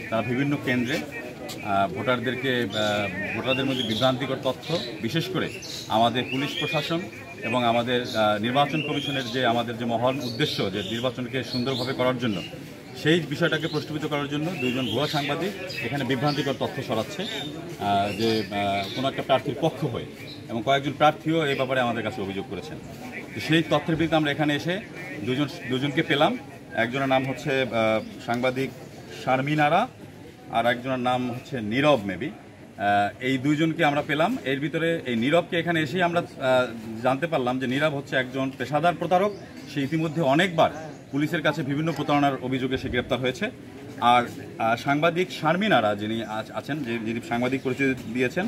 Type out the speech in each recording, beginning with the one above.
তারা বিভিন্ন কেন্দ্রে ভোটারদের মধ্যে বিভ্রান্তিকর তথ্য, বিশেষ করে আমাদের পুলিশ প্রশাসন এবং আমাদের নির্বাচন কমিশনের আমাদের যে মহান উদ্দেশ্য যে নির্বাচনকে সুন্দরভাবে করার জন্য, সেই বিষয়টাকে প্রশ্নবিদ্ধ করার জন্য দুইজন ভুয়া সাংবাদিক এখানে বিভ্রান্তিকর তথ্য ছড়াচ্ছে যে কোনো একটা প্রার্থীর পক্ষ হয়ে, এবং কয়েকজন প্রার্থীও এই ব্যাপারে আমাদের কাছে অভিযোগ করেছেন। তো সেই তথ্যের ভিত্তিতে আমরা এখানে এসে দুজনকে পেলাম। একজনের নাম হচ্ছে সাংবাদিক শারমিন আরা, আর একজনের নাম হচ্ছে নীরব মেবি। এই দুইজনকে আমরা পেলাম। এর ভিতরে এই নীরবকে এখানে এসেই আমরা জানতে পারলাম যে নীরব হচ্ছে একজন পেশাদার প্রতারক। সে ইতিমধ্যে অনেকবার পুলিশের কাছে বিভিন্ন প্রতারণার অভিযোগে সে গ্রেপ্তার হয়েছে। আর সাংবাদিক শারমিন আরা যিনি আছেন, যিনি সাংবাদিক পরিচয় দিয়েছেন,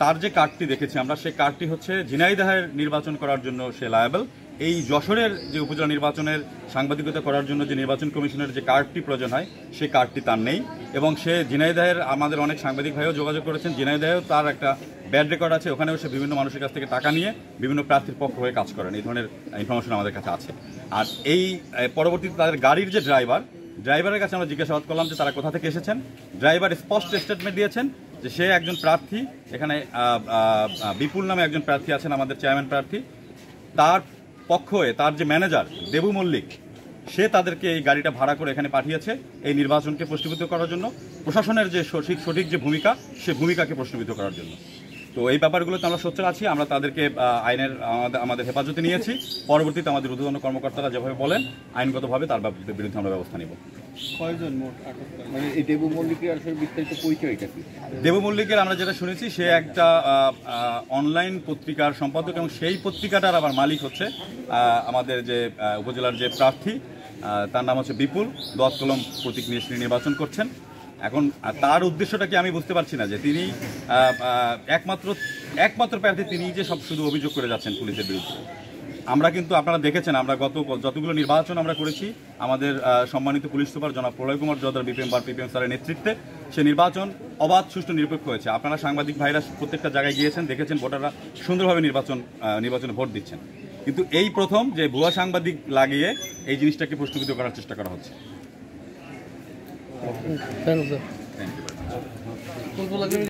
তার যে কার্ডটি দেখেছি আমরা, সেই কার্ডটি হচ্ছে ঝিনাইদহের নির্বাচন করার জন্য সে লায়াবল। এই যশোরের যে উপজেলা নির্বাচনের সাংবাদিকতা করার জন্য যে নির্বাচন কমিশনের যে কার্ডটি প্রয়োজন হয়, সেই কার্ডটি তার নেই। এবং সে ঝিনাইদহের, আমাদের অনেক সাংবাদিক ভাইও যোগাযোগ করেছেন, ঝিনাইদহেও তার একটা ব্যাড রেকর্ড আছে। ওখানেও সে বিভিন্ন মানুষের কাছ থেকে টাকা নিয়ে বিভিন্ন প্রার্থীর পক্ষ হয়ে কাজ করেন। এই ধরনের ইনফরমেশন আমাদের কাছে আছে। আর এই পরবর্তীতে তাদের গাড়ির যে ড্রাইভারের কাছে আমরা জিজ্ঞাসাবাদ করলাম যে তারা কোথা থেকে এসেছেন। ড্রাইভার স্পষ্ট স্টেটমেন্ট দিয়েছেন যে সে একজন প্রার্থী, এখানে বিপুল নামে একজন প্রার্থী আছেন, আমাদের চেয়ারম্যান প্রার্থী। তার পক্ষ হয়ে তার যে ম্যানেজার দেবু মল্লিক, সে তাদেরকে এই গাড়িটা ভাড়া করে এখানে পাঠিয়েছে এই নির্বাচনকে প্রশ্নবিদ্ধ করার জন্য, প্রশাসনের যে সঠিক যে ভূমিকা, সে ভূমিকাকে প্রশ্নবিদ্ধ করার জন্য। তো এই ব্যাপারগুলোতে আমরা সোচ্চার আছি। আমরা তাদেরকে আইনের আমাদের হেফাজতে নিয়েছি। পরবর্তীতে আমাদের ঊর্ধ্বতন কর্মকর্তারা যেভাবে বলেন আইনগতভাবে তার বিরুদ্ধে আমরা ব্যবস্থা নিব। কয়জন মোট আটক? মানে এই দেবু মল্লিকের আসলে বিস্তারিত পরিচয়টা কি? দেবু মল্লিকের আমরা যেটা শুনেছি, সে একটা অনলাইন পত্রিকার সম্পাদক, এবং সেই পত্রিকাটার আবার মালিক হচ্ছে আমাদের যে উপজেলার যে প্রার্থী, তার নাম হচ্ছে বিপুল। দোয়াত কলম প্রতীক নিয়ে নির্বাচন করছেন। এখন তার উদ্দেশ্যটা কি আমি বুঝতে পারছি না, যে তিনি একমাত্র প্রার্থী, তিনি যে সব শুধু অভিযোগ করে যাচ্ছেন পুলিশের বিরুদ্ধে। আমরা কিন্তু আপনারা দেখেছেন, আমরা যতগুলো নির্বাচন আমরা করেছি, আমাদের সম্মানিত পুলিশ সুপার জনাব প্রলয় কুমার জদার পিপিএম স্যারের নেতৃত্বে সে নির্বাচন অবাধ, সুষ্ঠু, নিরপেক্ষ হয়েছে। আপনারা সাংবাদিক ভাইরা প্রত্যেকটা জায়গায় গিয়েছেন, দেখেছেন ভোটাররা সুন্দরভাবে নির্বাচনে ভোট দিচ্ছেন। কিন্তু এই প্রথম যে ভুয়া সাংবাদিক লাগিয়ে এই জিনিসটাকে প্রশ্নবিদ্ধ করার চেষ্টা করা হচ্ছে। Thank you.